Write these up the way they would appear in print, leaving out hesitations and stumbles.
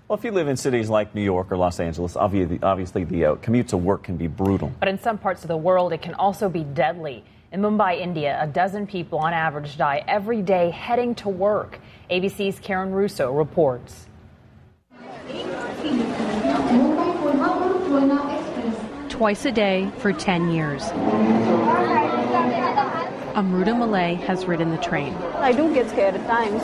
Well, if you live in cities like New York or Los Angeles, obviously the commute to work can be brutal. But in some parts of the world, it can also be deadly. In Mumbai, India, a dozen people on average die every day heading to work. ABC's Karen Russo reports. Twice a day for 10 years. Amruta Malay has ridden the train. I do get scared at times.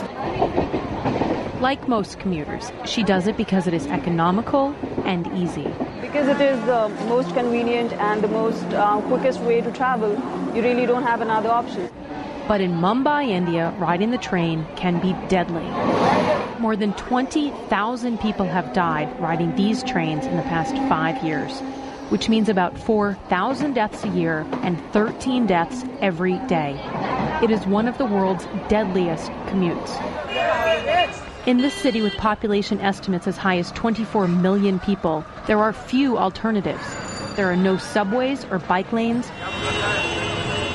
Like most commuters, she does it because it is economical and easy. Because it is the most convenient and the most quickest way to travel, you really don't have another option. But in Mumbai, India, riding the train can be deadly. More than 20,000 people have died riding these trains in the past 5 years, which means about 4,000 deaths a year and 13 deaths every day. It is one of the world's deadliest commutes. In this city with population estimates as high as 24 million people, there are few alternatives. There are no subways or bike lanes,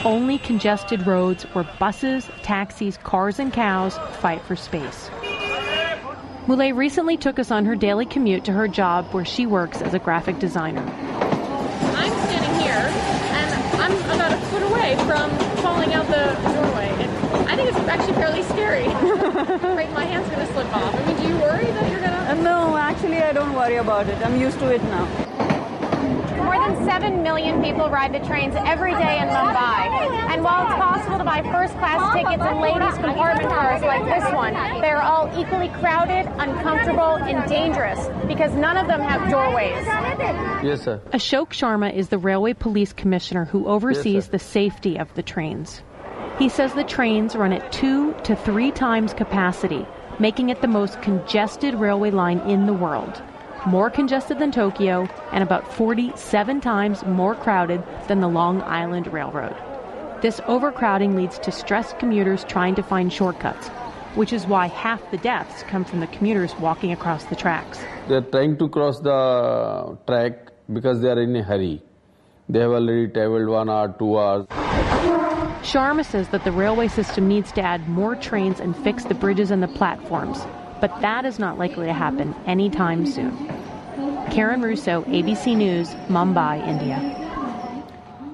only congested roads where buses, taxis, cars, and cows fight for space. Mulay recently took us on her daily commute to her job where she works as a graphic designer. I'm standing here, and I'm about a foot away from falling out the doorway. And I think it's actually fairly scary. Right, my hand's going to slip off. I mean, do you worry that you're going to... No, actually, I don't worry about it. I'm used to it now. More than 7 million people ride the trains every day in Mumbai. And while it's possible to buy first-class tickets in ladies' compartment cars like this one, they are all equally crowded, uncomfortable, and dangerous because none of them have doorways. Yes, sir. Ashok Sharma is the railway police commissioner who oversees the safety of the trains. He says the trains run at 2 to 3 times capacity, making it the most congested railway line in the world. More congested than Tokyo and about 47 times more crowded than the Long Island Railroad. This overcrowding leads to stressed commuters trying to find shortcuts, which is why half the deaths come from the commuters walking across the tracks. They're trying to cross the track because they are in a hurry. They have already traveled 1 hour, 2 hours. Sharma says that the railway system needs to add more trains and fix the bridges and the platforms, but that is not likely to happen anytime soon. Karen Russo, ABC News, Mumbai, India.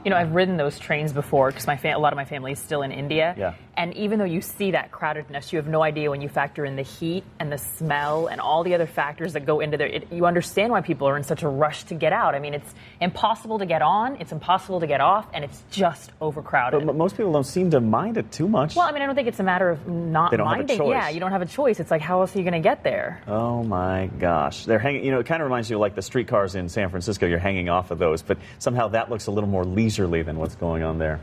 You know, I've ridden those trains before because a lot of my family is still in India. Yeah. And even though you see that crowdedness, you have no idea when you factor in the heat and the smell and all the other factors that go into there. You understand why people are in such a rush to get out. I mean, it's impossible to get on, it's impossible to get off, and it's just overcrowded. But most people don't seem to mind it too much. Well, I mean, I don't think it's a matter of not They don't minding. have a choice. Yeah, you don't have a choice. It's like, how else are you going to get there? Oh my gosh. They're hanging, it kind of reminds you of like the streetcars in San Francisco. You're hanging off of those, but somehow that looks a little more leisurely than what's going on there.